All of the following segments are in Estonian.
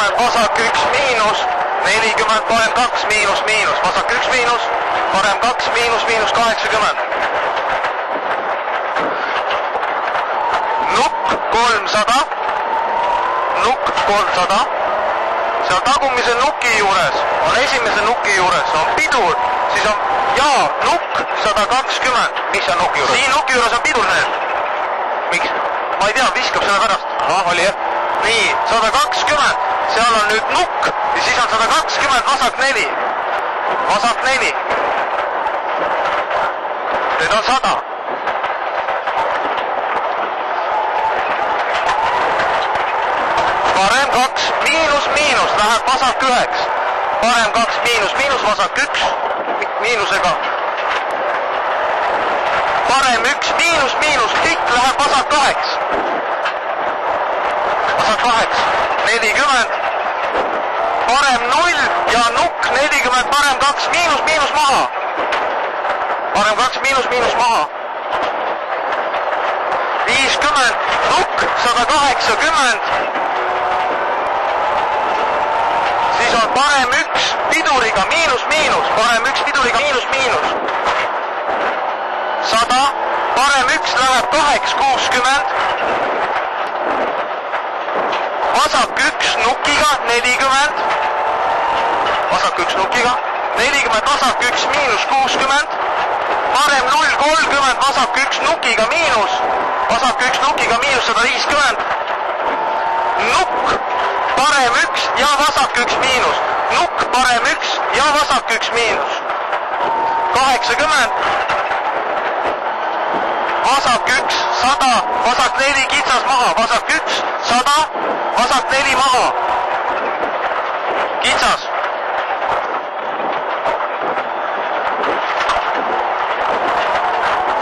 40, vasak 1 miinus, 40, parem 2 miinus, miinus, vasak 1 miinus, parem 2 miinus, miinus 80. Nukk 300, nukk 300, seal tagumise nuki juures, on esimese nuki juures, on pidur, siis on nukk 120. Mis on nuki juures? Siin nuki juures on pidur need. Miks? Ma ei tea, viskab selle pärast. Oli jah. Nii, 120, seal on nüüd nukk ja siis on 120, vasak 4. Vasak 4. Nüüd on 100. Parem 2, miinus, miinus, läheb vasak 9. Parem 2, miinus, miinus, vasak 1, miinusega. Parem 1, miinus, miinus, pikk läheb vasak 8. Vasak 8, 40. Parem 0 ja nukk 40, parem 2, miinus, miinus maha. Parem 2, miinus, miinus maha. 50, nukk 180. Siis on parem 1 piduriga, miinus, miinus, parem 1 piduriga, miinus, miinus. 100, parem 1 läheb 8, 60. Vasak 1 nukiga, 40. Vasak 1 nukiga, 40, vasak 1 miinus 60. Parem 0, 30, vasak 1 nukiga, miinus. Vasak 1 nukiga, miinus 150. Nukk, parem 1 ja vasak 1 miinus. Nukk, parem 1 ja vasak 1 miinus. 80. Vasak 1, 100, vasak 4 kitsas maha, vasak 1, 100, vasak 4 maha. Kitsas.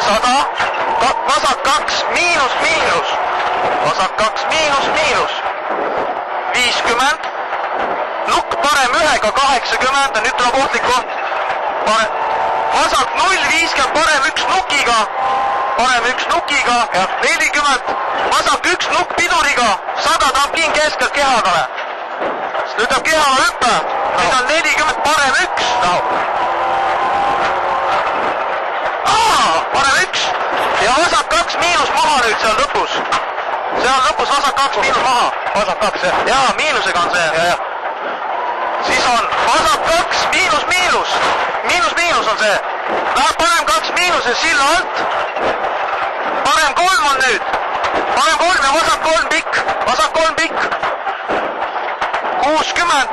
100, vasak 2, miinus, miinus. Vasak 2, miinus, miinus. 50. Nukk parem 1-ga, 80, nüüd tuleb ohtlik koht. Vasak 0, 50, parem 1 nukiga. Parem 1 nukiga, 40, vasak 1 nukk piduriga, 100 trampliin keskelt kehadale. Nüüd tuleb kehale hüppe, nüüd on 40, parem 1. Parem 1 ja vasak 2 miinus maha nüüd seal lõpus. Seal lõpus vasak 2 miinus maha. Vasak 2 jah? Jaa, miinusega on see. Siis on vasak 2 miinus, miinus. Miinus, miinus on see. Läheb parem 2 miinus ja silla alt. Parem 3 on nüüd. Parem 3 ja vasak 3 pikk. Vasak 3 pikk. 60.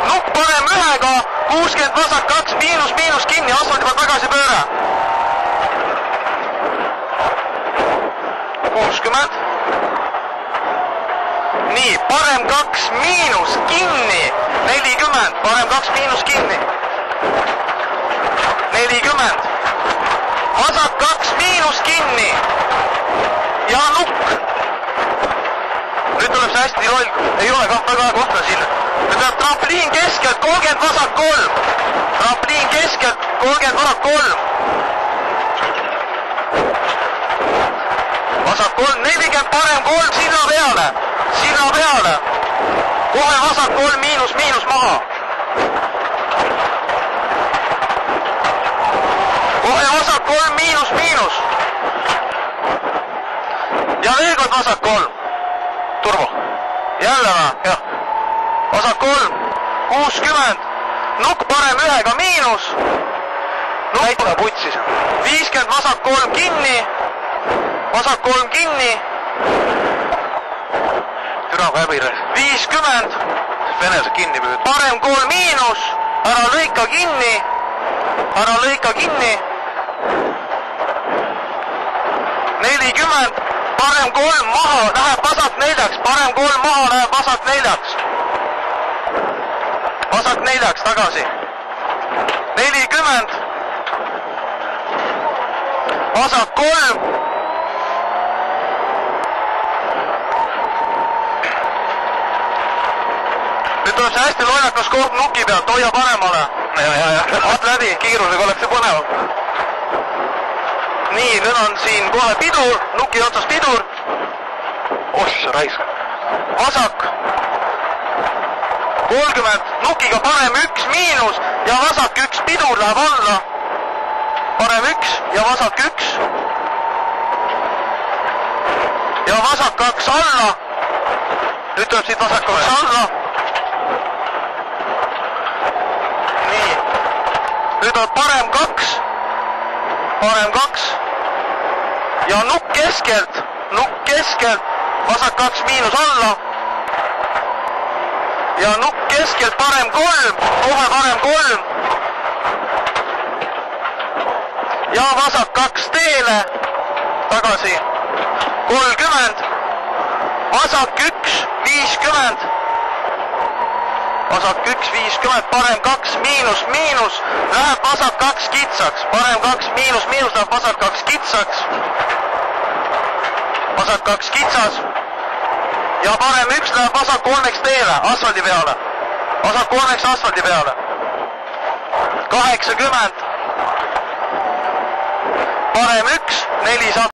Nukk parem 1-ga. 60 vasak 2 miinus, miinus kinni. Asfaldi pealt tagasi pööre. 60. Nii, parem 2 miinus kinni. 40. Parem 2 miinus kinni. 40. Vasak 2 miinus kinni. Ja nukk. Nüüd tuleb see hästi loll. Ei ole väga kohta siin. Nüüd tuleb trampliin keskelt, 30 vasak 3. Trampliin keskelt, 30 vasak 3. Vasak 3, 40, parem 3, sinna peale. Sinna peale. Kohe vasak 3, miinus, miinus maha. Kohe vasak 3, miinus, miinus. Ja veel kord vasak 3. Turbo. Jälle või? Jah. Vasak 3, 60. Nukk parem 1-ga miinus. Näita putsis. 50 vasak 3 kinni. Vasak 3 kinni. Türaga häbire. 50. Venese kinni püüd. Parem 3 miinus. Ära lõika kinni. Ära lõika kinni. 40. Parem 3 maha. Läheb vasak 4-ks. Parem 3 maha läheb vasak 4-ks. Vasak 4-ks tagasi. 40. Vasak 3. Nüüd tuleb see hästi lollakas koht nuki pealt, hoia paremale. Vaat läbi, kiirusega oleks see põnev. Nii, nüüd on siin kohe pidur, nuki otsas pidur. Ossa raisk. vasak 30, nukiga parem 1 miinus ja vasak 1 pidur läheb alla. Parem 1 ja vasak 1. Ja vasak 2 alla. Nüüd tuleb siit vasak 2 alla. Nii. Nüüd tuleb parem 2. Parem 2. Ja nukk keskelt. Nukk keskelt. Vasak 2 miinus alla. Ja nukk keskelt parem 3. Kohe parem 3. Ja vasak 2 teele. Tagasi. 30. Vasak 1, 50. Vasak 1, 50. Parem 2, miinus, miinus. Läheb vasak 2 kitsaks. Parem 2, miinus, miinus. Läheb vasak 2 kitsaks. Vasak 2 kitsas. Ja parem 1 läheb vasak 3 teele, asfaldi peale. Vasak 3 asfaldi peale. 80. Parem 1, 400.